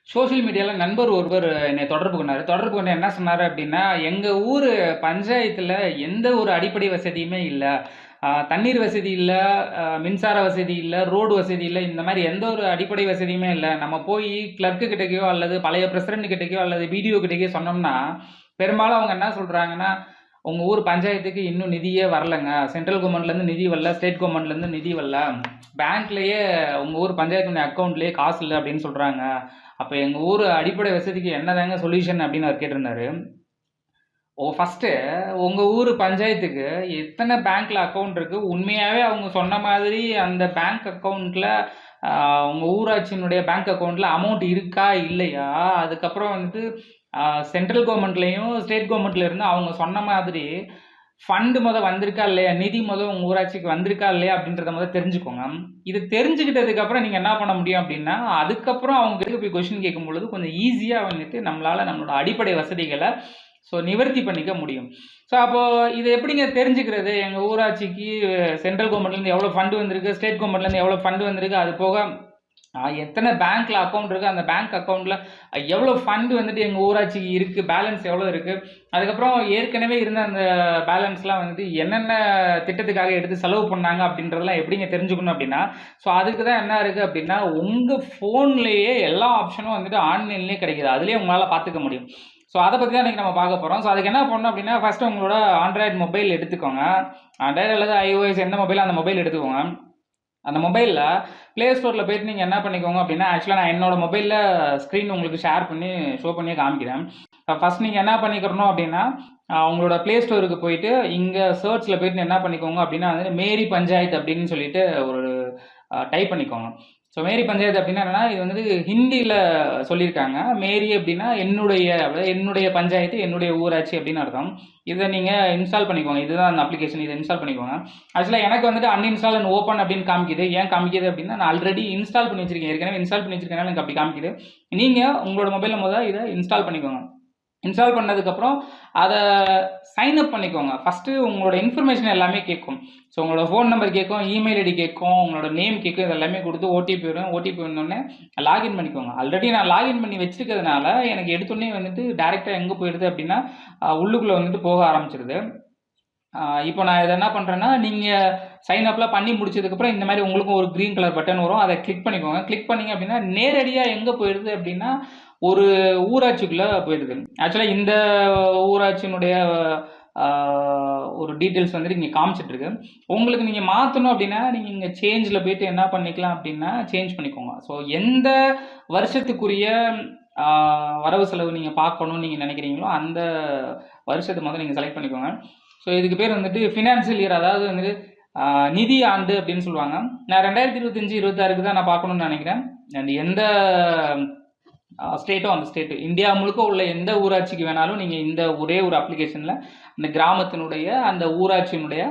Social மீடியால நண்பர் ஒருவர் என்னை தொடர்பு கொண்டாரு. தொடர்பு கொண்டு என்ன சொன்னாரு அப்டின்னா, "எங்க ஊரு பஞ்சாயத்துல எந்த ஒரு அடிப்படை வசதியுமே இல்ல. தண்ணீர் வசதி இல்ல, மின்சார வசதி இல்ல, ரோடு வசதி இல்ல. இந்த மாரி எந்த ஒரு அடிப்படை வசதியுமே இல்ல. நம்ம போயி கிளர்க்கு கிட்டக்கையோ, அல்லது பழைய பிரசிடென்ட் கிட்டக்கையோ, அல்லது பிடிஓ கிட்டக்கையோ சொன்னோம்னா, பெரும்பாலும் அவங்க என்ன சொல்றாங்கன்னா, உங்க ஊர் பஞ்சாயத்துக்கு இன்னும் நிதியே வரலங்க. சென்ட்ரல் கவர்மெண்ட்லேருந்து நிதி வரல, ஸ்டேட் கவர்மெண்ட்லேருந்து நிதி வரல. பேங்க்லயே உங்க ஊர் பஞ்சாயத்துடைய அக்கவுண்ட்லயே காசு இல்ல" அப்படின்னு சொல்றாங்க. அப்போ எங்கள் ஊர் அடிப்படை வசதிக்கு என்னதாங்க சொல்யூஷன் அப்படின்னு அவர் கேட்டிருந்தாரு. ஃபஸ்ட்டு உங்கள் ஊர் பஞ்சாயத்துக்கு எத்தனை பேங்க்ல அக்கவுண்ட் இருக்கு? உண்மையாகவே அவங்க சொன்ன மாதிரி அந்த பேங்க் அக்கவுண்ட்ல உங்கள் ஊராட்சியினுடைய பேங்க் அக்கவுண்ட்ல அமௌண்ட் இருக்கா இல்லையா? அதுக்கப்புறம் வந்துட்டு சென்ட்ரல் கவர்மெண்ட்லேயும் ஸ்டேட் கவர்மெண்ட்ல இருந்து அவங்க சொன்ன மாதிரி ஃபண்டு வந்திருக்கா இல்லையா, நிதி உங்கள் ஊராட்சிக்கு வந்திருக்கா இல்லையா அப்படின்றத தெரிஞ்சுக்கோங்க. இது தெரிஞ்சுக்கிட்டதுக்கு அப்புறம் நீங்கள் என்ன பண்ண முடியும் அப்படின்னா, அதுக்கப்புறம் அவங்க கிட்ட போய் கொஸ்டின் கேட்கும் பொழுது கொஞ்சம் ஈஸியாக வந்துட்டு நம்மளால நம்மளோட அடிப்படை வசதிகளை நிவர்த்தி பண்ணிக்க முடியும். அப்போ இது எப்படிங்க தெரிஞ்சுக்கிறது? எங்கள் ஊராட்சிக்கு சென்ட்ரல் கவர்மெண்ட்லேருந்து எவ்வளோ ஃபண்டு வந்திருக்கு, ஸ்டேட் கவர்மெண்ட்லேருந்து எவ்வளோ ஃபண்டு வந்திருக்கு, அது போக எத்தனை பேங்க்ல அக்கவுண்ட் இருக்கு, அந்த பேங்க் அக்கவுண்ட்ல எவ்வளோ ஃபண்டு வந்துட்டு எங்கள் ஊராட்சிக்கு இருக்கு, பேலன்ஸ் எவ்வளோ இருக்கு, அதுக்கப்புறம் ஏற்கனவே இருந்த அந்த பேலன்ஸ்லாம் வந்துட்டு என்னென்ன திட்டத்துக்காக எடுத்து செலவு பண்ணாங்க அப்படின்றதெல்லாம் எப்படிங்க தெரிஞ்சுக்கணும் அப்படின்னா, அதுக்கு தான் என்ன இருக்கு அப்படின்னா, உங்கள் ஃபோன்லேயே எல்லா ஆப்ஷனும் வந்துட்டு ஆன்லைன்லேயே கிடைக்குது. அதுலேயே உங்களால் பார்த்துக்க முடியும். அதை பற்றி தான் இன்றைக்கி நம்ம பார்க்க போகிறோம். அதுக்கு என்ன பண்ணணும் அப்படின்னா, ஃபஸ்ட்டு உங்களோட ஆண்ட்ராய்டு மொபைல் எடுத்துக்கோங்க. ஆண்ட்ராய்டு அல்லது iOS எந்த மொபைல், அந்த மொபைல் எடுத்துக்கோங்க. அந்த மொபைலில் ப்ளே ஸ்டோரில் போய்ட்டு நீங்கள் என்ன பண்ணிக்கோங்க அப்படின்னா, ஆக்சுவலாக நான் என்னோட மொபைலில் ஸ்க்ரீன் உங்களுக்கு ஷேர் பண்ணி ஷோ பண்ணியே காமிக்கிறேன். ஃபஸ்ட் நீங்கள் என்ன பண்ணிக்கிறணும் அப்படின்னா, உங்களோட ப்ளே ஸ்டோருக்கு போயிட்டு இங்கே சர்ச்சில் போயிட்டு என்ன பண்ணிக்கோங்க அப்படின்னா, வந்து மேரி பஞ்சாயத்து அப்படின்னு சொல்லிட்டு ஒரு டைப் பண்ணிக்கோங்க. மேரி பஞ்சாயத்து அப்படின்னா என்னன்னா, இது வந்து ஹிந்தியில் சொல்லியிருக்காங்க. மேரி அப்படின்னா என்னுடைய பஞ்சாயத்து, என்னுடைய ஊராட்சி அப்படின்னு அர்த்தம். இதை நீங்கள் இன்ஸ்டால் பண்ணிக்கோங்க. இதுதான் அந்த அப்ளிகேஷன், இதை இன்ஸ்டால் பண்ணிக்கோங்க. ஆக்சுவலாக எனக்கு வந்துட்டு அன்இன்ஸ்டால் அண்ட் ஓப்பன் அப்படின்னு காமிக்குது. ஏன் காமிக்குது அப்படின்னா, நான் ஆல்ரெடி இன்ஸ்டால் பண்ணி வச்சிருக்கேன். ஏற்கனவே இன்ஸ்டால் பண்ணி வச்சிருக்கனால எனக்கு அப்படி காமிக்குது. நீங்கள் உங்களோட மொபைலில் இதை இன்ஸ்டால் பண்ணிக்கோங்க. இன்ஸ்டால் பண்ணதுக்கப்புறம் அதை சைன் அப் பண்ணிக்கோங்க. ஃபஸ்ட்டு உங்களோட இன்ஃபர்மேஷன் எல்லாமே கேட்கும். உங்களோட ஃபோன் நம்பர் கேட்கும், இமெயில் ஐடி கேட்கும், உங்களோட நேம் கேட்கும். இது எல்லாமே கொடுத்து ஓடிபி வரும். ஓடிபி வந்தோடனே லாகின் பண்ணிக்கோங்க. ஆல்ரெடி நான் லாகின் பண்ணி வச்சிருக்கிறதுனால எனக்கு எடுத்தோடனே வந்துட்டு டேரெக்டாக எங்கே போயிடுது அப்படின்னா, உள்ளுக்குள்ளே வந்துட்டு போக ஆரம்பிச்சிருது. இப்போ நான் இதை என்ன பண்ணுறேன்னா, நீங்கள் சைன் அப்லாம் பண்ணி முடிச்சதுக்கப்புறம் இந்த மாதிரி உங்களுக்கும் ஒரு க்ரீன் கலர் பட்டன் வரும். அதை கிளிக் பண்ணிக்கோங்க. கிளிக் பண்ணிங்க அப்படின்னா நேரடியாக எங்கே போயிடுது அப்படின்னா, ஒரு ஊராட்சிக்குள்ளே போயிடுது. ஆக்சுவலாக இந்த ஊராட்சியினுடைய ஒரு டீட்டெயில்ஸ் வந்துட்டு இங்கே காமிச்சிட்ருக்கு. உங்களுக்கு நீங்கள் மாற்றணும் அப்படின்னா, நீங்கள் இங்கே சேஞ்சில் போயிட்டு என்ன பண்ணிக்கலாம் அப்படின்னா, சேஞ்ச் பண்ணிக்கோங்க. எந்த வருஷத்துக்குரிய வரவு செலவு நீங்கள் பார்க்கணும்னு நீங்கள் நினைக்கிறீங்களோ அந்த வருஷத்தை நீங்கள் செலக்ட் பண்ணிக்கோங்க. இதுக்கு பேர் வந்துட்டு ஃபினான்ஷியல் இயர், அதாவது வந்துட்டு நிதி ஆண்டு அப்படின்னு சொல்லுவாங்க. நான் 2025-26க்கு தான் நான் பார்க்கணும்னு நினைக்கிறேன். அண்ட் எந்த ஸ்டேட்டோ அந்த ஸ்டேட்டு, இந்தியா முழுக்க உள்ள எந்த ஊராட்சிக்கு வேணாலும் நீங்கள் இந்த ஒரே ஒரு அப்ளிகேஷனில் அந்த கிராமத்தினுடைய அந்த ஊராட்சியினுடைய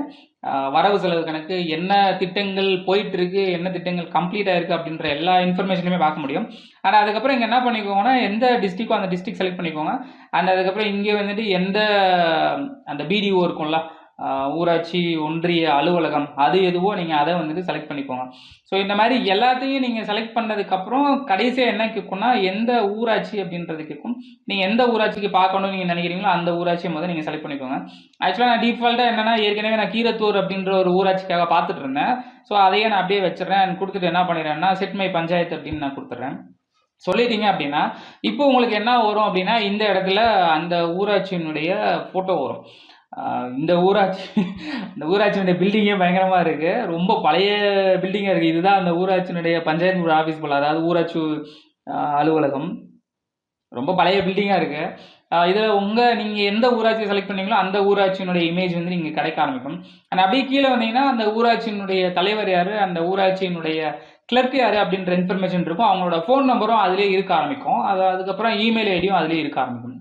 வரவு செலவு கணக்கு, என்ன திட்டங்கள் போயிட்டுருக்கு, என்ன திட்டங்கள் கம்ப்ளீட் ஆகிருக்கு அப்படின்ற எல்லா இன்ஃபர்மேஷனுமே பார்க்க முடியும். ஆனால் அதுக்கப்புறம் இங்கே என்ன பண்ணிக்கோங்கன்னா, எந்த டிஸ்ட்ரிக்டோ அந்த டிஸ்ட்ரிக்ட் செலக்ட் பண்ணிக்கோங்க. அண்ட் அதுக்கப்புறம் இங்கே வந்துட்டு எந்த அந்த பிடிஓ இருக்கும்ல, ஊராட்சி ஒன்றிய அலுவலகம், அது எதுவோ நீங்கள் அதை வந்துட்டு செலக்ட் பண்ணிக்கோங்க. இந்த மாதிரி எல்லாத்தையும் நீங்கள் செலக்ட் பண்ணதுக்கப்புறம் கடைசியாக என்ன கேட்கும்னா, எந்த ஊராட்சி அப்படின்றது கேட்கும். நீங்கள் எந்த ஊராட்சிக்கு பார்க்கணும்னு நீங்கள் நினைக்கிறீங்களோ அந்த ஊராட்சியை நீங்கள் செலக்ட் பண்ணிக்கோங்க. ஆக்சுவலாக நான் டிஃபால்ட்டாக என்னென்னா, ஏற்கனவே நான் கீரத்தூர் அப்படின்ற ஒரு ஊராட்சிக்காக பார்த்துட்டு இருந்தேன். அதையே நான் அப்படியே வச்சிடறேன். கொடுத்துட்டு என்ன பண்ணிடுறேன்னா, செட் மை பஞ்சாயத்து அப்படின்னு நான் கொடுத்துட்றேன். சொல்லிட்டீங்க அப்படின்னா, இப்போ உங்களுக்கு என்ன வரும் அப்படின்னா, இந்த இடத்துல அந்த ஊராட்சியினுடைய ஃபோட்டோ வரும். இந்த ஊராட்சியினுடைய பில்டிங்கே பயங்கரமாக இருக்குது. ரொம்ப பழைய பில்டிங்காக இருக்குது. இதுதான் அந்த ஊராட்சியினுடைய பஞ்சாயத்து ஆஃபீஸ் போல், அதாவது ஊராட்சி அலுவலகம். ரொம்ப பழைய பில்டிங்காக இருக்குது. இதில் நீங்கள் எந்த ஊராட்சியை செலக்ட் பண்ணீங்களோ அந்த ஊராட்சியினுடைய இமேஜ் வந்து நீங்கள் கிடைக்க ஆரம்பிக்கும். ஆனால் அப்படியே கீழே வந்தீங்கன்னா, அந்த ஊராட்சியினுடைய தலைவர் யார், அந்த ஊராட்சியினுடைய கிளர்க் யார் அப்படின்ற இன்ஃபர்மேஷன் இருக்கும். அவங்களோட ஃபோன் நம்பரும் அதிலே இருக்க ஆரம்பிக்கும். அதுக்கப்புறம் இமெயில் ஐடியும் அதிலே இருக்க ஆரம்பிக்கும்.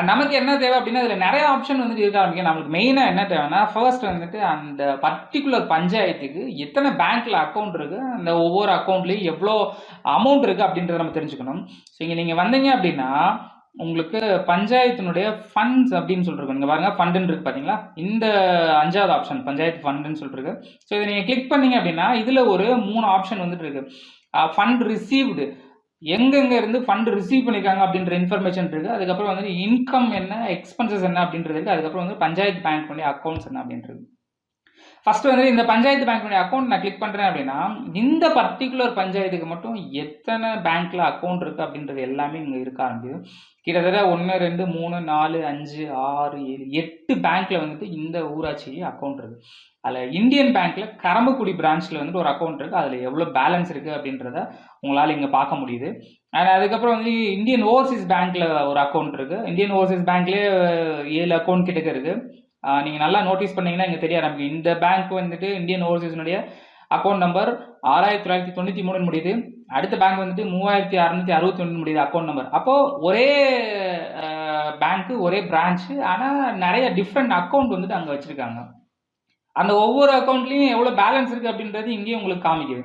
நமக்கு என்ன தேவை அப்படின்னா, இதில் நிறைய ஆப்ஷன் வந்துட்டு இருக்க ஆரம்பிக்கும். நம்மளுக்கு மெயினாக என்ன தேவைன்னா, ஃபர்ஸ்ட் வந்துட்டு அந்த பர்டிகுலர் பஞ்சாயத்துக்கு எத்தனை பேங்க்கில் அக்கௌண்ட் இருக்குது, அந்த ஒவ்வொரு அக்கௌண்ட்லேயும் எவ்வளோ அமௌண்ட் இருக்குது அப்படின்றத நம்ம தெரிஞ்சுக்கணும். இங்கே நீங்கள் வந்தீங்க அப்படின்னா, உங்களுக்கு பஞ்சாயத்தினுடைய ஃபண்ட்ஸ் அப்படின்னு சொல்லிருக்கு. நீங்கள் பாருங்கள், ஃபண்டுன்னு இருக்குது பார்த்தீங்களா, இந்த 5வது ஆப்ஷன் பஞ்சாயத்து ஃபண்டுன்னு சொல்லிருக்கு. இதை நீங்கள் கிளிக் பண்ணீங்க அப்படின்னா, இதில் ஒரு 3 ஆப்ஷன் வந்துட்டு இருக்குது. ஃபண்ட் ரிசீவ்டு, எங்கெங்க இருந்து ஃபண்ட் ரிசீவ் பண்ணியிருக்காங்க அப்படின்ற இன்ஃபர்மேஷன் இருக்குது. அதுக்கப்புறம் வந்து இன்கம் என்ன, எக்ஸ்பென்சஸ் என்ன அப்படின்றது இருக்குது. அதுக்கப்புறம் வந்து பஞ்சாயத்து பேங்க் அக்கௌண்ட்ஸ் என்ன அப்படின்றது. ஃபர்ஸ்ட் வந்து இந்த பஞ்சாயத்து பேங்க் அக்கௌண்ட் நான் கிளிக் பண்ணுறேன் அப்படின்னா, இந்த பர்டிகுலர் பஞ்சாயத்துக்கு மட்டும் எத்தனை பேங்க்ல அக்கௌண்ட் இருக்குது அப்படின்றது எல்லாமே இங்கே இருக்க ஆரம்பிக்குது. கிட்டத்தட்ட 1, 2, 3, 4, 5, 6, 7, 8 பேங்க்ல வந்துட்டு இந்த ஊராட்சி அக்கௌண்ட் இருக்குது. அதில் இந்தியன் பேங்க்ல கரம்பக்குடி பிரான்ச்சில் வந்துட்டு ஒரு அக்கௌண்ட் இருக்குது. அதில் எவ்வளோ பேலன்ஸ் இருக்குது அப்படின்றத உங்களால் இங்கே பார்க்க முடியுது. அண்ட் அதுக்கப்புறம் வந்து இந்தியன் ஓவர்சீஸ் பேங்க்ல ஒரு அக்கௌண்ட் இருக்குது. இந்தியன் ஓவர்சீஸ் பேங்க்லேயே 7 அக்கௌண்ட் கிட்டக்க இருக்குது. நீங்கள் நல்லா நோட்டீஸ் பண்ணீங்கன்னா இங்கே தெரிய ஆரம்பிக்கும். இந்த பேங்க் வந்துட்டு இந்தியன் ஓவர்சீஸ்னுடைய அக்கௌண்ட் நம்பர் 6993 முடியுது. அடுத்த பேங்க் வந்துட்டு 3661 முடியுது அக்கௌண்ட் நம்பர். அப்போது ஒரே பேங்க்கு, ஒரே பிரான்ச்சு, ஆனால் நிறைய டிஃப்ரெண்ட் அக்கௌண்ட் வந்துட்டு அங்கே வச்சுருக்காங்க. அந்த ஒவ்வொரு அக்கௌண்ட்லேயும் எவ்வளோ பேலன்ஸ் இருக்குது அப்படின்றது இங்கேயும் உங்களுக்கு காமிக்குது.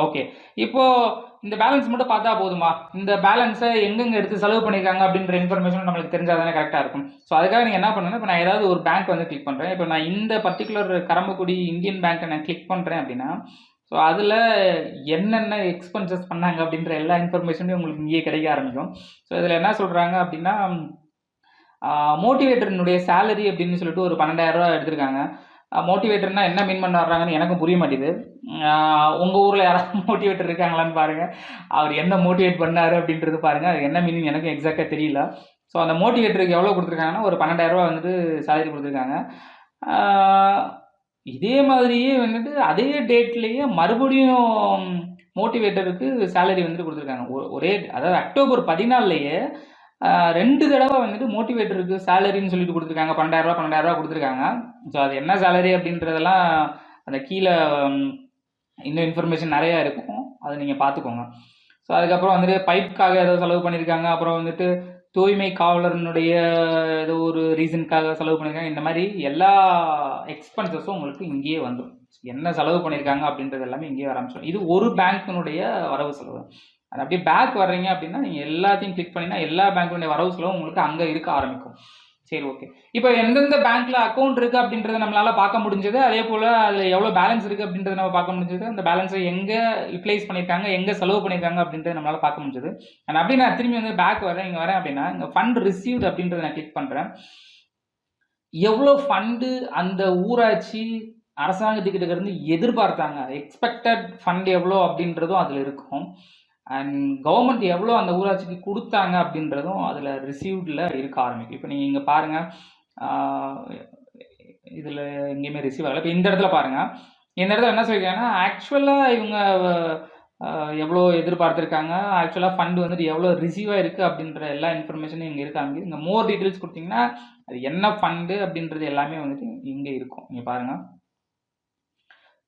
ஓகே, இப்போது இந்த பேலன்ஸ் மட்டும் பார்த்தா போதுமா? இந்த பேலன்ஸை எங்கெங்கே எடுத்து செலவு பண்ணியிருக்காங்க அப்படின்ற இன்ஃபர்மேஷன் நம்மளுக்கு தெரிஞ்சால் தானே கரெக்டாக இருக்கும். ஸோ அதுக்காக நீங்கள் என்ன பண்ணுங்கன்னா, இப்போ நான் ஏதாவது ஒரு பேங்க் வந்து கிளிக் பண்ணுறேன். இப்போ நான் இந்த பர்டிகுலர் கரம்பக்குடி இந்தியன் பேங்க்கை நான் கிளிக் பண்ணுறேன் அப்படின்னா, ஸோ அதில் என்னென்ன எக்ஸ்பென்சஸ் பண்ணாங்க அப்படின்ற எல்லா இன்ஃபர்மேஷனும் உங்களுக்கு இங்கேயே கிடைக்க ஆரம்பிக்கும். ஸோ இதில் என்ன சொல்கிறாங்க அப்படின்னா, மோட்டிவேட்டர்னுடைய சேலரி அப்படின்னு சொல்லிட்டு ஒரு 12,000 எடுத்திருக்காங்க. மோட்டிவேட்டர்னா என்ன மீன் பண்ண வர்றாங்கன்னு எனக்கும் புரிய மாட்டேது. உங்கள் ஊரில் யாராவது மோட்டிவேட்டர் இருக்காங்களான்னு பாருங்கள். அவர் என்ன மோட்டிவேட் பண்ணார் அப்படின்றது பாருங்கள். அது என்ன மீனிங் எனக்கும் எக்ஸாக்டாக தெரியல. ஸோ அந்த மோட்டிவேட்டருக்கு எவ்வளோ கொடுத்துருக்காங்கன்னா, ஒரு 12,000 வந்துட்டு சேலரி கொடுத்துருக்காங்க. இதே மாதிரியே வந்துட்டு அதே டேட்லேயே மறுபடியும் மோட்டிவேட்டருக்கு சேலரி வந்துட்டு கொடுத்துருக்காங்க. ஒரே அதாவது அக்டோபர் 14லேயே 2 தடவை வந்துட்டு மோட்டிவேட்டருக்கு சேலரின்னு சொல்லிட்டு கொடுத்துருக்காங்க. 12,000 கொடுத்துருக்காங்க. ஸோ அது என்ன சேலரி அப்படின்றதெல்லாம் அந்த கீழே இன்னும் இன்ஃபர்மேஷன் நிறையா இருக்கும். அதை நீங்கள் பார்த்துக்கோங்க. ஸோ அதுக்கப்புறம் வந்துட்டு பைப்புக்காக ஏதோ செலவு பண்ணியிருக்காங்க. அப்புறம் வந்துட்டு தூய்மை காவலர்னுடைய ஏதோ ஒரு ரீசனுக்காக செலவு பண்ணியிருக்காங்க. இந்த மாதிரி எல்லா எக்ஸ்பென்சஸும் உங்களுக்கு இங்கேயே வந்துடும். என்ன செலவு பண்ணியிருக்காங்க அப்படின்றது எல்லாமே இங்கேயே ஆரம்பிச்சிடும். இது ஒரு பேங்க்கினுடைய வரவு செலவு. அது அப்படியே பேக் வர்றீங்க அப்படின்னா நீங்கள் எல்லாத்தையும் கிளிக் பண்ணினா எல்லா பேங்க்குடைய வரவு செலவும் உங்களுக்கு அங்கே இருக்க ஆரம்பிக்கும். சரி, ஓகே. இப்போ எந்தெந்த பேங்க்கில் அக்கௌண்ட் இருக்குது அப்படின்றத நம்மளால் பார்க்க முடிஞ்சது. அதே போல் அதில் எவ்வளோ பேலன்ஸ் இருக்குது அப்படின்றத நம்ம பார்க்க முடிஞ்சது. அந்த பேலன்ஸை எங்கே யூட்டிலைஸ் பண்ணியிருக்காங்க, எங்கே செலவு பண்ணியிருக்காங்க அப்படின்றத நம்மளால் பார்க்க முடிஞ்சது. அண்ட் அப்படி நான் திரும்பி வந்து பேக் வரேன், இங்கே வரேன் அப்படின்னா இங்கே ஃபண்ட் ரிசீவ்டு அப்படின்றத நான் கிளிக் பண்ணுறேன். எவ்வளோ ஃபண்டு அந்த ஊராட்சி அரசாங்கத்துக்கிட்ட இருந்து எதிர்பார்த்தாங்க, எக்ஸ்பெக்டட் ஃபண்ட் எவ்வளோ அப்படின்றதும் அதில் இருக்கும். அண்ட் கவர்மெண்ட் எவ்வளோ அந்த ஊராட்சிக்கு கொடுத்தாங்க அப்படின்றதும் அதில் ரிசீவ்டில் இருக்க ஆரம்பிக்கும். இப்போ நீங்கள் இங்கே பாருங்கள், இதில் எங்கேயுமே ரிசீவ் ஆகலை. இப்போ இந்த இடத்துல பாருங்கள், இந்த இடத்துல என்ன சொல்லியிருக்காங்கன்னா, ஆக்சுவலாக இவங்க எவ்வளோ எதிர்பார்த்துருக்காங்க, ஆக்சுவலாக ஃபண்டு வந்துட்டு எவ்வளோ ரிசீவ் ஆகிருக்கு அப்படின்ற எல்லா இன்ஃபர்மேஷனும் இங்கே இருக்காங்க. இங்கே மோர் டீட்டெயில்ஸ் கொடுத்தீங்கன்னா அது என்ன ஃபண்டு அப்படின்றது எல்லாமே வந்துட்டு இங்கே இருக்கும். இங்கே பாருங்கள்,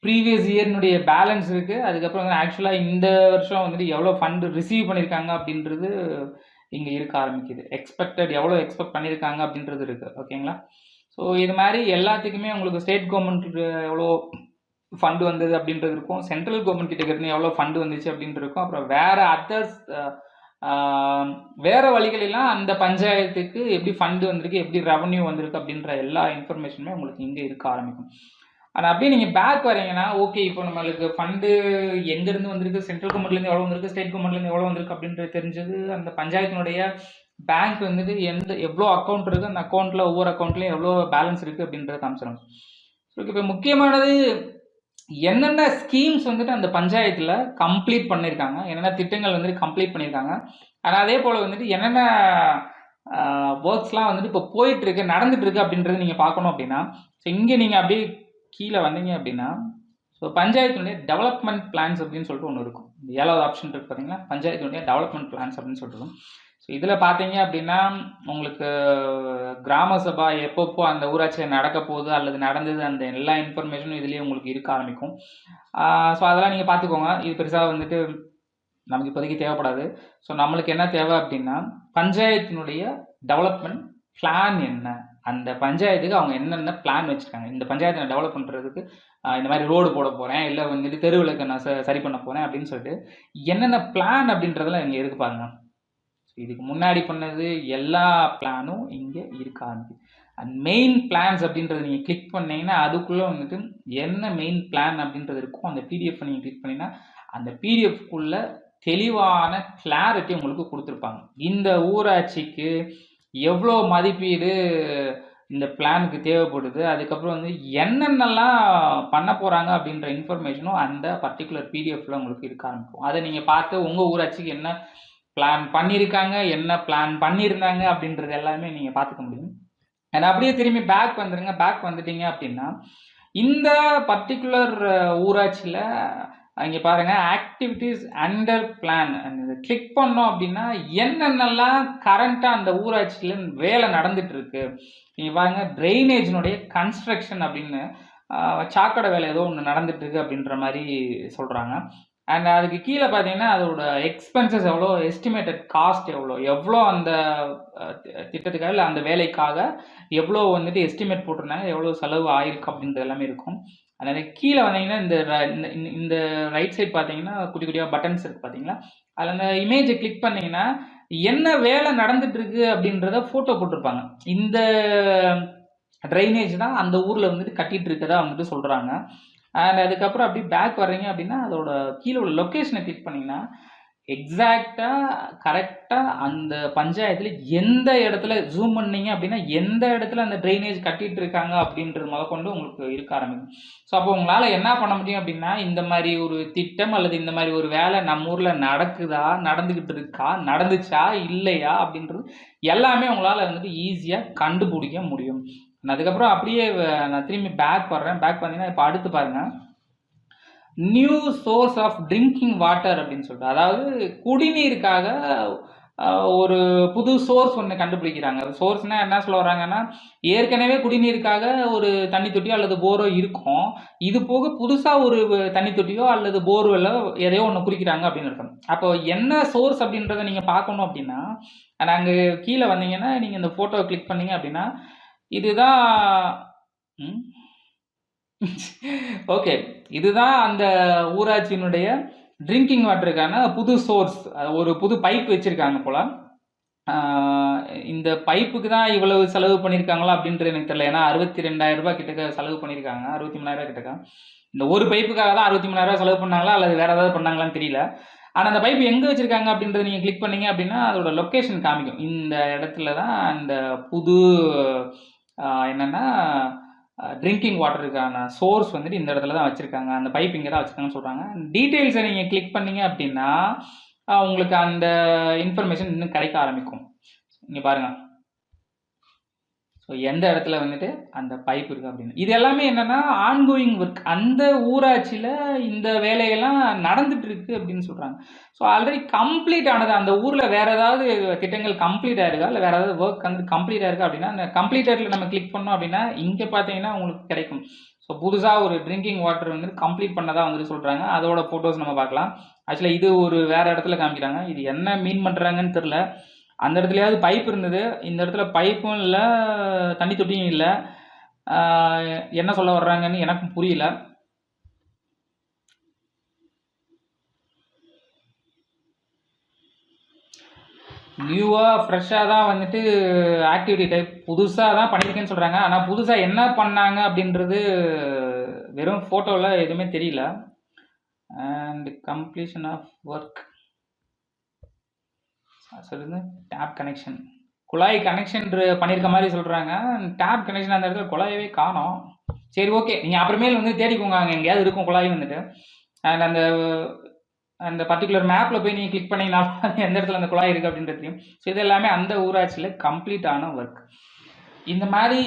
ப்ரீவியஸ் இயர்னுடைய பேலன்ஸ் இருக்குது. அதுக்கப்புறம் வந்து ஆக்சுவலாக இந்த வருஷம் வந்துட்டு எவ்வளோ ஃபண்டு ரிசீவ் பண்ணியிருக்காங்க அப்படின்றது இங்கே இருக்க ஆரம்பிக்குது. எக்ஸ்பெக்டட் எவ்வளோ எக்ஸ்பெக்ட் பண்ணியிருக்காங்க அப்படின்றது இருக்குது. ஓகேங்களா? ஸோ இது மாதிரி எல்லாத்துக்குமே உங்களுக்கு ஸ்டேட் கவர்மெண்ட் எவ்வளோ ஃபண்டு வந்தது அப்படின்றது இருக்கும். சென்ட்ரல் கவர்மெண்ட் கிட்ட இருந்து எவ்வளோ ஃபண்டு வந்துச்சு அப்படின்றது இருக்கும். அப்புறம் வேறு அதர்ஸ் வேறு வழிகளெல்லாம் அந்த பஞ்சாயத்துக்கு எப்படி ஃபண்டு வந்திருக்கு, எப்படி ரெவன்யூ வந்திருக்கு அப்படின்ற எல்லா இன்ஃபர்மேஷனுமே உங்களுக்கு இங்கே இருக்க ஆரம்பிக்கும். ஆனால் அப்படியே நீங்கள் பேக் வரீங்கன்னா, ஓகே, இப்போ நம்மளுக்கு ஃபண்டு எங்கேருந்து வந்திருக்கு, சென்ட்ரல் கவர்மெண்ட்லேருந்து எவ்வளோ வந்திருக்கு, ஸ்டேட் கவர்மெண்ட்லேருந்து எவ்வளோ வந்திருக்கு அப்படின்றது தெரிஞ்சது. அந்த பஞ்சாயத்தினுடைய பேங்க் வந்துட்டு எவ்வளோ அக்கௌண்ட் இருக்குது, அந்த அக்கௌண்ட்டில் ஒவ்வொரு அக்கௌண்ட்லேயும் எவ்வளோ பேலன்ஸ் இருக்குது அப்படின்றத காமிச்சிடும். ஸோ இப்போ முக்கியமானது என்னென்ன ஸ்கீம்ஸ் வந்துட்டு அந்த பஞ்சாயத்தில் கம்ப்ளீட் பண்ணியிருக்காங்க, என்னென்ன திட்டங்கள் வந்துட்டு கம்ப்ளீட் பண்ணியிருக்காங்க, ஆனால் அதே போல் வந்துட்டு என்னென்ன ஒர்க்ஸ்லாம் வந்துட்டு இப்போ போயிட்டுருக்கு, நடந்துகிட்ருக்கு அப்படின்றது நீங்கள் பார்க்கணும் அப்படின்னா, ஸோ இங்கே நீங்கள் அப்படியே கீழே வந்தீங்க அப்படின்னா, ஸோ பஞ்சாயத்துடைய டெவலப்மெண்ட் பிளான்ஸ் அப்படின்னு சொல்லிட்டு ஒன்று இருக்கும். இந்த 7வது ஆப்ஷன் இருக்குது பார்த்தீங்கன்னா, பஞ்சாயத்துடைய டெவலப்மெண்ட் பிளான்ஸ் அப்படின்னு சொல்லிட்டு இருக்கும். ஸோ இதில் பார்த்தீங்க அப்படின்னா உங்களுக்கு கிராம சபா எப்பப்போ அந்த ஊராட்சியில் நடக்க போகுது அல்லது நடந்தது அந்த எல்லா இன்ஃபர்மேஷனும் இதுலேயே உங்களுக்கு இருக்க ஆரம்பிக்கும். ஸோ அதெல்லாம் நீங்கள் பார்த்துக்கோங்க. இது பெருசாக வந்துட்டு நமக்கு இப்போதைக்கு தேவைப்படாது. ஸோ நம்மளுக்கு என்ன தேவை அப்படின்னா, பஞ்சாயத்தினுடைய டெவலப்மெண்ட் பிளான் என்ன, அந்த பஞ்சாயத்துக்கு அவங்க என்னென்ன பிளான் வச்சுருக்காங்க, இந்த பஞ்சாயத்தை நான் டெவலப் பண்ணுறதுக்கு இந்த மாதிரி ரோடு போட போகிறேன், இல்லை வந்துட்டு தெருவிளக்கு நான் சரி பண்ண போகிறேன் அப்படின்னு சொல்லிட்டு என்னென்ன பிளான் அப்படின்றதெல்லாம் இங்கே இருக்கு பாருங்க. இதுக்கு முன்னாடி பண்ணது எல்லா பிளானும் இங்கே இருக்க ஆரம்பிக்குது. அண்ட் மெயின் பிளான்ஸ் அப்படின்றத நீங்கள் கிளிக் பண்ணிங்கன்னா அதுக்குள்ளே வந்துட்டு என்ன மெயின் பிளான் அப்படின்றது இருக்கும். அந்த பிடிஎஃப் நீங்கள் கிளிக் பண்ணிங்கன்னா அந்த பிடிஎஃப்குள்ளே தெளிவான கிளாரிட்டி உங்களுக்கு கொடுத்துருப்பாங்க. இந்த ஊராட்சிக்கு எவ்வளோ மதிப்பீடு இந்த பிளானுக்கு தேவைப்படுது, அதுக்கப்புறம் வந்து என்னென்னலாம் பண்ண போகிறாங்க அப்படின்ற இன்ஃபர்மேஷனும் அந்த பர்டிகுலர் பிடிஎஃப்ல உங்களுக்கு இருக்க ஆரம்பிக்கும். அதை நீங்கள் பார்த்து உங்கள் ஊராட்சிக்கு என்ன பிளான் பண்ணியிருக்காங்க, என்ன பிளான் பண்ணியிருந்தாங்க அப்படின்றது எல்லாமே நீங்கள் பார்த்துக்க முடியும். அண்ட் அப்படியே திரும்பி பேக் வந்துடுங்க. பேக் வந்துட்டீங்க அப்படின்னா இந்த பர்டிகுலர் ஊராட்சியில் இங்கே பாருங்கள், ஆக்டிவிட்டீஸ் அண்டர் பிளான் கிளிக் பண்ணோம் அப்படின்னா என்னென்னலாம் கரண்ட்டாக அந்த ஊராட்சியில் வேலை நடந்துட்டு இருக்கு. நீங்கள் பாருங்கள், ட்ரைனேஜினுடைய கன்ஸ்ட்ரக்ஷன் அப்படின்னு சாக்கடை வேலை ஏதோ ஒன்று நடந்துட்டு இருக்கு அப்படின்ற மாதிரி சொல்கிறாங்க. அண்ட் அதுக்கு கீழே பார்த்தீங்கன்னா அதோட எக்ஸ்பென்சஸ் எவ்வளோ, எஸ்டிமேட்டட் காஸ்ட் எவ்வளோ அந்த திட்டத்துக்காக இல்லை அந்த வேலைக்காக எவ்வளோ வந்துட்டு எஸ்டிமேட் போட்டிருந்தாங்க, எவ்வளோ செலவு ஆயிருக்கு அப்படின்றது எல்லாமே இருக்கும். அதனால் கீழே வந்தீங்கன்னா இந்த ரைட் சைட் பார்த்தீங்கன்னா குட்டி குட்டியாக பட்டன்ஸ் இருக்குது பார்த்தீங்களா, அதில் அந்த இமேஜை கிளிக் பண்ணிங்கன்னா என்ன வேலை நடந்துட்டு இருக்கு அப்படின்றத ஃபோட்டோ போட்டிருப்பாங்க. இந்த ட்ரைனேஜ் தான் அந்த ஊரில் வந்துட்டு கட்டிட்டு இருக்கிறதா வந்துட்டு சொல்கிறாங்க. அண்ட் அதுக்கப்புறம் அப்படி பேக் வர்றீங்க அப்படின்னா அதோட கீழே உள்ள லொக்கேஷனை கிளிக் பண்ணிங்கன்னா எக்ஸாக்டாக கரெக்டாக அந்த பஞ்சாயத்தில் எந்த இடத்துல ஜூம் பண்ணீங்க அப்படின்னா எந்த இடத்துல அந்த ட்ரைனேஜ் கட்டிட்டு இருக்காங்க அப்படின்றது முதற்கொண்டு உங்களுக்கு இருக்க ஆரம்பிக்கும். ஸோ அப்போ உங்களால் என்ன பண்ண முடியும் அப்படின்னா இந்த மாதிரி ஒரு திட்டம் அல்லது இந்த மாதிரி ஒரு வேலை நம்ம ஊரில் நடக்குதா, நடந்துக்கிட்டு இருக்கா, நடந்துச்சா இல்லையா அப்படின்றது எல்லாமே உங்களால் வந்துட்டு ஈஸியாக கண்டுபிடிக்க முடியும். அதுக்கப்புறம் அப்படியே நான் திரும்பி பேக் வர்றேன். பேக் பார்த்தீங்கன்னா இப்போ அடுத்து பாருங்கள், new source of drinking water அப்படின்னு சொல்லிட்டு, அதாவது குடிநீருக்காக ஒரு புது சோர்ஸ் ஒன்று கண்டுபிடிக்கிறாங்க. சோர்ஸ்னால் என்ன சொல்ல வராங்கன்னா, ஏற்கனவே குடிநீருக்காக ஒரு தண்ணி தொட்டியோ அல்லது போரோ இருக்கும், இது போக புதுசாக ஒரு தண்ணி தொட்டியோ அல்லது போர்வெல்லோ எதையோ ஒன்று குறிக்கிறாங்க அப்படின்னு இருக்கும். அப்போ என்ன சோர்ஸ் அப்படின்றத நீங்கள் பார்க்கணும் அப்படின்னா, நாங்கள் கீழே வந்தீங்கன்னா நீங்கள் இந்த ஃபோட்டோவை கிளிக் பண்ணீங்க அப்படின்னா இதுதான் ஓகே, இதுதான் அந்த ஊராட்சியினுடைய ட்ரிங்கிங் வாட்டருக்கான புது சோர்ஸ். ஒரு புது பைப் வச்சுருக்காங்க போல். இந்த பைப்புக்கு தான் இவ்வளவு செலவு பண்ணியிருக்காங்களா அப்படின்றது எனக்கு தெரியல. ஏன்னா 62,000 ரூபாய் கிட்டக்க செலவு பண்ணியிருக்காங்க, 63,000 கிட்டக்க. இந்த ஒரு பைப்புக்காக தான் 63,000 செலவு பண்ணாங்களா அல்லது வேறு ஏதாவது பண்ணாங்களான்னு தெரியல. ஆனால் அந்த பைப் எங்கே வச்சுருக்காங்க அப்படின்றத நீங்கள் கிளிக் பண்ணீங்க அப்படின்னா அதோட லொக்கேஷன் காமிக்கும். இந்த இடத்துல தான் அந்த புது என்னென்னா ட்ரிங்கிங் வாட்டருக்கான சோர்ஸ் வந்துட்டு இந்த இடத்துல தான் வச்சுருக்காங்க, அந்த பைப் இங்கே தான் வச்சுருக்காங்கன்னு சொல்கிறாங்க. டீட்டெயில்ஸை நீங்கள் கிளிக் பண்ணீங்க அப்படின்னா உங்களுக்கு அந்த இன்ஃபர்மேஷன் இன்னும் கிடைக்க ஆரம்பிக்கும். இங்கே பாருங்கள், ஸோ எந்த இடத்துல வந்துட்டு அந்த பைப் இருக்குது அப்படின்னு. இது எல்லாமே என்னென்னா ஆன்கோயிங் ஒர்க். அந்த ஊராட்சியில் இந்த வேலையெல்லாம் நடந்துட்டு இருக்கு அப்படின்னு சொல்கிறாங்க. ஸோ ஆல்ரெடி கம்ப்ளீட் ஆனது, அந்த ஊரில் வேறு ஏதாவது திட்டங்கள் கம்ப்ளீட் ஆயிருக்கா இல்லை வேறு ஏதாவது ஒர்க் வந்து கம்ப்ளீட் ஆயிருக்கா அப்படின்னா அந்த கம்ப்ளீட்டடில் நம்ம கிளிக் பண்ணோம் அப்படின்னா இங்கே பார்த்தீங்கன்னா உங்களுக்கு கிடைக்கும். ஸோ புதுசாக ஒரு ட்ரிங்கிங் வாட்டர் வந்து கம்ப்ளீட் பண்ணதாக வந்துட்டு சொல்கிறாங்க. அதோட ஃபோட்டோஸ் நம்ம பார்க்கலாம். ஆக்சுவலாக இது ஒரு வேறு இடத்துல காமிக்கிறாங்க, இது என்ன மீன் பண்ணுறாங்கன்னு தெரில. அந்த இடத்துலையாவது பைப் இருந்தது, இந்த இடத்துல பைப்பும் இல்லை, தண்ணி தொட்டியும் இல்லை. என்ன சொல்ல வர்றாங்கன்னு எனக்கும் புரியல. நியூவாக ஃப்ரெஷ்ஷாக தான் வந்துட்டு ஆக்டிவிட்டி டைப் புதுசாக தான் பண்ணியிருக்கேன்னு சொல்கிறாங்க. ஆனால் புதுசாக என்ன பண்ணாங்க அப்படின்றது வெறும் ஃபோட்டோவில் எதுவுமே தெரியல. அண்ட் கம்ப்ளீஷன் ஆஃப் ஒர்க் சொல்லுங்க. டேப் கனெக்ஷன், குழாய் கனெக்ஷன் பண்ணியிருக்க மாதிரி சொல்கிறாங்க. டேப் கனெக்ஷன் அந்த இடத்துல குழாயவே காணோம். சரி ஓகே, நீங்கள் அப்புறமேல் வந்து தேடிக்கோங்க, அங்கே எங்கேயாவது இருக்கும் குழாய் வந்துட்டு. அண்ட் அந்த பர்டிகுலர் மேப்பில் போய் நீங்கள் கிளிக் பண்ணிங்கன்னா எந்த இடத்துல அந்த குழாய் இருக்குது அப்படின்றது தெரியும். ஸோ இது எல்லாமே அந்த ஊராட்சியில் கம்ப்ளீட்டான ஒர்க். இந்த மாதிரி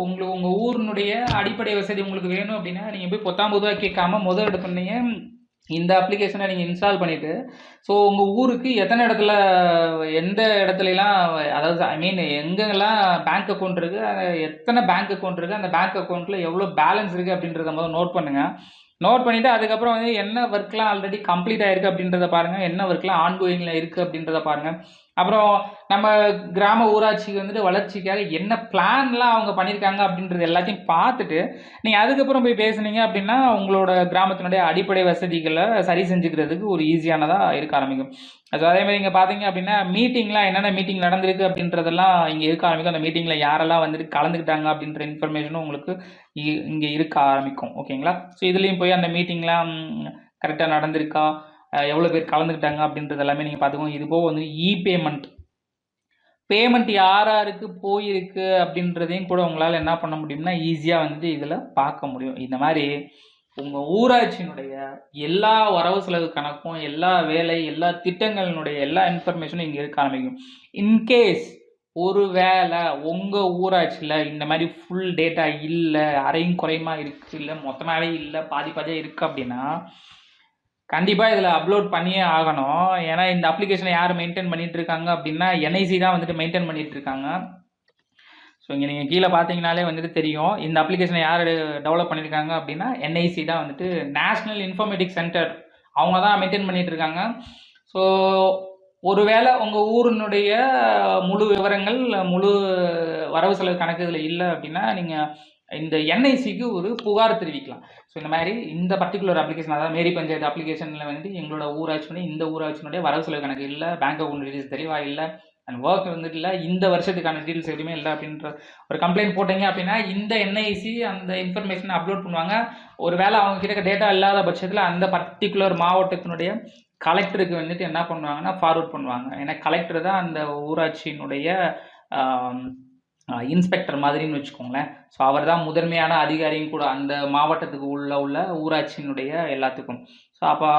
உங்கள் ஊரினுடைய அடிப்படை வசதி உங்களுக்கு வேணும் அப்படின்னா நீங்கள் போய் பொத்தாம்பதுவாக கேட்காம முதல் எடுப்பீங்க இந்த அப்ளிகேஷனை நீங்கள் இன்ஸ்டால் பண்ணிவிட்டு, ஸோ உங்கள் ஊருக்கு எத்தனை இடத்துல எந்த இடத்துலலாம், அதாவது ஐ மீன் எங்கெல்லாம் பேங்க் அக்கௌண்ட் இருக்குது, எத்தனை பேங்க் அக்கௌண்ட் இருக்குது, அந்த பேங்க் அக்கௌண்ட்டில் எவ்வளோ பேலன்ஸ் இருக்குது அப்படின்றத முதல்ல நோட் பண்ணுங்கள். நோட் பண்ணிவிட்டு அதுக்கப்புறம் வந்து என்ன ஒர்க்லாம் ஆல்ரெடி கம்ப்ளீட் ஆகிருக்கு அப்படின்றத பாருங்கள், என்ன ஒர்க்லாம் ஆன்கோயிங்கில் இருக்குது அப்படின்றத பாருங்கள். அப்புறம் நம்ம கிராம ஊராட்சிக்கு வந்துட்டு வளர்ச்சிக்காக என்ன பிளான்லாம் அவங்க பண்ணியிருக்காங்க அப்படின்றது எல்லாத்தையும் பார்த்துட்டு நீங்கள் அதுக்கப்புறம் போய் பேசுனீங்க அப்படின்னா உங்களோட கிராமத்தினுடைய அடிப்படை வசதிகளை சரி செஞ்சுக்கிறதுக்கு ஒரு ஈஸியானதாக இருக்க ஆரம்பிக்கும். ஸோ அதேமாதிரி இங்கே பார்த்தீங்க அப்படின்னா மீட்டிங்லாம் என்னென்ன மீட்டிங் நடந்திருக்கு அப்படின்றதெல்லாம் இங்கே இருக்க ஆரம்பிக்கும். அந்த மீட்டிங்கில் யாரெல்லாம் வந்துட்டு கலந்துக்கிட்டாங்க அப்படின்ற இன்ஃபர்மேஷனும் உங்களுக்கு இங்கே இருக்க ஆரம்பிக்கும். ஓகேங்களா? ஸோ இதுலேயும் போய் அந்த மீட்டிங்லாம் கரெக்டாக நடந்திருக்கா, எவ்வளோ பேர் கலந்துக்கிட்டாங்க அப்படின்றது எல்லாமே நீங்கள் பார்த்துக்கோங்க. இது போக வந்து பேமெண்ட் யார் யாருக்கு போயிருக்கு அப்படின்றதையும் கூட உங்களால் என்ன பண்ண முடியும்னா ஈஸியாக வந்துட்டு இதில் பார்க்க முடியும். இந்த மாதிரி உங்கள் ஊராட்சியினுடைய எல்லா வரவு செலவு கணக்கும், எல்லா வேலை, எல்லா திட்டங்களினுடைய எல்லா இன்ஃபர்மேஷனும் இங்கே இருக்க ஆரம்பிக்கும். இன்கேஸ் ஒரு வேளை உங்கள் ஊராட்சியில் இந்த மாதிரி ஃபுல் டேட்டா இல்லை, அரையும் குறையுமா இருக்குது, இல்லை மொத்தமாகவே இல்லை, பாதி பாதியாக இருக்குது அப்படின்னா கண்டிப்பாக இதில் அப்லோட் பண்ணியே ஆகணும். ஏன்னா இந்த அப்ளிகேஷனை யார் மெயின்டைன் பண்ணிட்டு இருக்காங்க அப்படின்னா என்ஐசி தான் வந்துட்டு மெயின்டைன் பண்ணிட்டு இருக்காங்க. ஸோ இங்கே நீங்கள் கீழே பார்த்தீங்கனாலே வந்துட்டு தெரியும் இந்த அப்ளிகேஷனை யார் டெவலப் பண்ணியிருக்காங்க அப்படின்னா என்ஐசி தான் வந்துட்டு நேஷ்னல் இன்ஃபர்மேட்டிக் சென்டர், அவங்க தான் மெயின்டைன் பண்ணிட்டு இருக்காங்க. ஸோ ஒருவேளை உங்கள் ஊரினுடைய முழு விவரங்கள், முழு வரவு செலவு கணக்கு இதில் இல்லை அப்படின்னா நீங்கள் இந்த என்ஐசிக்கு ஒரு புகார் தெரிவிக்கலாம். ஸோ இந்த மாதிரி இந்த பர்டிகுலர் அப்ளிகேஷன், அதாவது மேரி பஞ்சாயத்து அப்ளிகேஷனில் வந்துட்டு எங்களோட ஊராட்சியுடைய இந்த ஊராட்சியினுடைய வரவு செலவு கணக்கு இல்லை, பேங்க் அக்கௌண்ட் டீட்டெயில்ஸ் தெளிவாக இல்லை, அண்ட் ஒர்க் வந்துட்டு இல்லை, இந்த வருஷத்துக்கான டீட்டெயில்ஸ் எதுவுமே இல்லை அப்படின்ற ஒரு கம்ப்ளைண்ட் போட்டீங்க அப்படின்னா இந்த என்ஐசி அந்த இன்ஃபர்மேஷனை அப்லோட் பண்ணுவாங்க. ஒரு வேளை அவங்க கிட்ட டேட்டா இல்லாத பட்சத்தில் அந்த பர்டிகுலர் மாவட்டத்தினுடைய கலெக்டருக்கு வந்துட்டு என்ன பண்ணுவாங்கன்னா ஃபார்வர்ட் பண்ணுவாங்க. ஏன்னா கலெக்டர் தான் அந்த ஊராட்சியினுடைய இன்ஸ்பெக்டர் மாதிரின்னு வச்சுக்கோங்களேன். ஸோ அவர் தான் முதன்மையான அதிகாரியும் கூட அந்த மாவட்டத்துக்கு உள்ள ஊராட்சியினுடைய எல்லாத்துக்கும். ஸோ அப்போ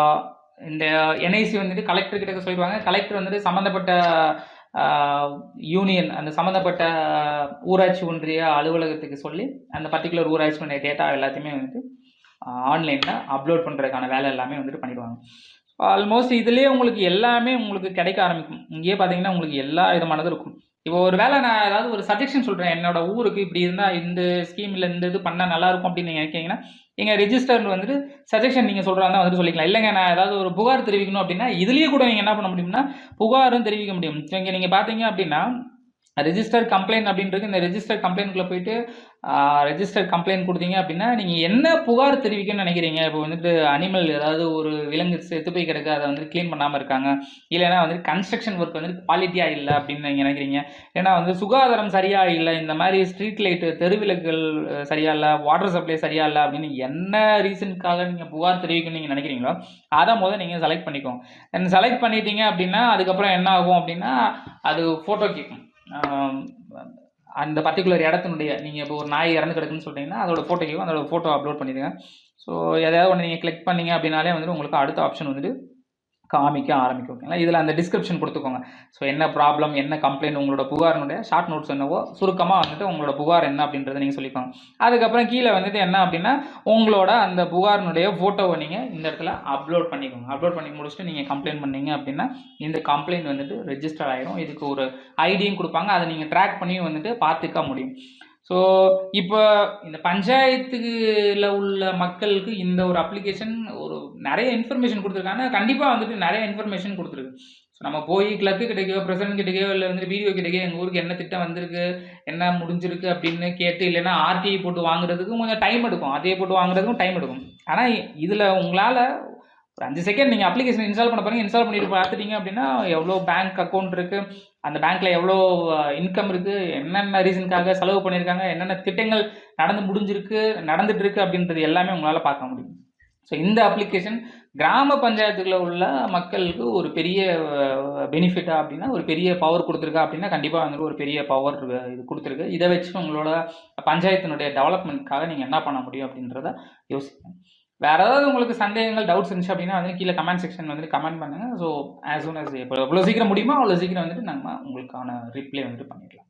இந்த என்ஐசி வந்துட்டு கலெக்டர்கிட்ட சொல்லிடுவாங்க. கலெக்டர் வந்துட்டு சம்மந்தப்பட்ட யூனியன், அந்த சம்மந்தப்பட்ட ஊராட்சி ஒன்றிய அலுவலகத்துக்கு சொல்லி அந்த பர்டிகுலர் ஊராட்சியினுடைய டேட்டா எல்லாத்தையுமே வந்துட்டு ஆன்லைனில் அப்லோட் பண்ணுறதுக்கான வேலை எல்லாமே வந்துட்டு பண்ணிடுவாங்க. ஆல்மோஸ்ட் இதுலேயே உங்களுக்கு எல்லாமே உங்களுக்கு கிடைக்க ஆரம்பிக்கும். இங்கேயே பார்த்தீங்கன்னா உங்களுக்கு எல்லா விதமானதும் இருக்கும். இப்போ ஒரு வேளை நான் ஏதாவது ஒரு சஜஷன் சொல்கிறேன், என்னோட ஊருக்கு இப்படி இருந்தால் இந்த ஸ்கீமில் இந்த இது பண்ணால் நல்லாயிருக்கும் அப்படின்னு நீங்கள் நினைக்கிங்கன்னா எங்கள் ரெஜிஸ்டர் வந்துட்டு சஜஷன் நீங்கள் சொல்கிறாங்க வந்துட்டு சொல்லிக்கலாம். இல்லைங்க நான் ஏதாவது ஒரு புகார் தெரிவிக்கணும் அப்படின்னா இதுலேயே கூட நீங்கள் என்ன பண்ண முடியும்னா புகாரும் தெரிவிக்க முடியும். ஸோ இங்கே நீங்கள் பார்த்தீங்க அப்படின்னா ரெஜிஸ்டர் கம்ப்ளைண்ட் அப்படின்றது, இந்த ரெஜிஸ்டர் கம்ப்ளைண்ட்குள்ளே போயிட்டு ரெஜிஸ்டர் கம்ப்ளைண்ட் கொடுத்தீங்க அப்படின்னா நீங்கள் என்ன புகார் தெரிவிக்கணும்னு நினைக்கிறீங்க. இப்போ வந்துட்டு அனிமல் ஏதாவது ஒரு விலங்கு செத்து போய் கிடக்கு, அதை வந்துட்டு க்ளீன் பண்ணாமல் இருக்காங்க, இல்லைன்னா வந்துட்டு கன்ஸ்ட்ரக்ஷன் ஒர்க் வந்துட்டு குவாலிட்டியாக இல்லை அப்படின்னு நீங்கள் நினைக்கிறீங்க, ஏன்னா வந்து சுகாதாரம் சரியாக இல்லை, இந்த மாதிரி ஸ்ட்ரீட் லைட்டு தெருவிளக்குகள் சரியாக இல்லை, வாட்டர் சப்ளை சரியாக இல்லை அப்படின்னு என்ன ரீசனுக்காக நீங்கள் புகார் தெரிவிக்கணும்னு நீங்கள் நினைக்கிறீங்களோ அதை முதல் நீங்கள் செலக்ட் பண்ணிக்கோங்க. செலக்ட் பண்ணிட்டீங்க அப்படின்னா அதுக்கப்புறம் என்ன ஆகும் அப்படின்னா அது ஃபோட்டோ கேட்கும். அந்த பர்டிகுலர் இடத்தினுடைய நீங்கள் இப்போ ஒரு நாய் இறந்து கிடக்குன்னு சொல்லிட்டீங்கன்னா அதோட ஃபோட்டோ கேட்கும், அதோட ஃபோட்டோ அப்லோட் பண்ணிடுங்க. ஸோ எதாவது ஒன்று நீங்கள் கிளிக் பண்ணிங்க அப்படின்னாலே வந்துட்டு உங்களுக்கு அடுத்த ஆப்ஷன் வந்துட்டு காமிக்க ஆரம்பிக்கும். ஓகேங்களா, இதில் அந்த டிஸ்கிரிப்ஷன் கொடுத்துக்கோங்க. ஸோ என்ன ப்ராப்ளம், என்ன கம்ப்ளைண்ட், உங்களோட புகாரினுடைய ஷார்ட் நோட்ஸ் என்னவோ சுருக்கமாக வந்துட்டு உங்களோட புகார் என்ன அப்படின்றத நீங்கள் சொல்லிக்கோங்க. அதுக்கப்புறம் கீழே வந்துட்டு என்ன அப்படின்னா உங்களோட அந்த புகாரினுடைய ஃபோட்டோவை நீங்கள் இந்த இடத்துல அப்லோட் பண்ணிக்கோங்க. அப்லோட் பண்ணி முடிச்சுட்டு நீங்கள் கம்ப்ளைண்ட் பண்ணீங்க அப்படின்னா இந்த கம்ப்ளைண்ட் வந்துட்டு ரெஜிஸ்டர் ஆகிடும். இதுக்கு ஒரு ஐடியும் கொடுப்பாங்க, அதை நீங்கள் ட்ராக் பண்ணி வந்துட்டு பார்த்துக்க முடியும். ஸோ இப்போ இந்த பஞ்சாயத்துல உள்ள மக்களுக்கு இந்த ஒரு அப்ளிகேஷன் ஒரு நிறைய இன்ஃபர்மேஷன் கொடுத்துருக்காங்க. கண்டிப்பாக வந்துட்டு நிறைய இன்ஃபர்மேஷன் கொடுத்துருக்கு. ஸோ நம்ம போய் கிளர்க்கு கிட்டக்கையோ பிரசிடென்ட் கிட்டக்கையோ இல்லை வந்துட்டு வீடியோ கிட்டக்கையோ எங்கள் ஊருக்கு என்ன திட்டம் வந்திருக்கு, என்ன முடிஞ்சிருக்கு அப்படின்னு கேட்டு, இல்லைன்னா ஆர்டிஐ போட்டு வாங்குறதுக்கும் கொஞ்சம் டைம் எடுக்கும், அதே போட்டு வாங்குறதுக்கும் டைம் எடுக்கும். ஆனால் இதில் உங்களால் ஒரு 5 செகண்ட் நீங்கள் அப்ளிகேஷன் இன்ஸ்டால் பண்ண போகிறீங்க, இன்ஸ்டால் பண்ணிட்டு பார்த்துட்டீங்க அப்படின்னா எவ்வளோ பேங்க் அக்கௌண்ட் இருக்குது, அந்த பேங்க்கில் எவ்வளோ இன்கம் இருக்குது, என்னென்ன ரீசனுக்காக செலவு பண்ணியிருக்காங்க, என்னென்ன திட்டங்கள் நடந்துட்டு இருக்கு அப்படின்றது எல்லாமே உங்களால் பார்க்க முடியும். ஸோ இந்த அப்ளிகேஷன் கிராம பஞ்சாயத்துக்குள்ள உள்ள மக்களுக்கு ஒரு பெரிய பெனிஃபிட்டா அப்படின்னா, ஒரு பெரிய பவர் கொடுத்துருக்கா அப்படின்னா கண்டிப்பாக வந்து ஒரு பெரிய பவர் இது கொடுத்துருக்கு. இதை வச்சு உங்களோட பஞ்சாயத்தினுடைய டெவலப்மெண்ட்காக நீங்கள் என்ன பண்ண முடியும் அப்படின்றத யோசிக்கணும். வேறு ஏதாவது உங்களுக்கு சந்தேகங்கள், டவுட்ஸ் இருந்துச்சு அப்படின்னா வந்து கீழே கமெண்ட் செக்ஷன் வந்துட்டு கமெண்ட் பண்ணுங்கள். ஸோ ஆஸ் சூன் அஸ் இப்போ எவ்வளோ சீக்கிரம் முடியுமோ அவ்வளோ சீக்கிரம் வந்துட்டு நம்ம உங்களுக்கான ரிப்ளை வந்துட்டு பண்ணிடலாம்.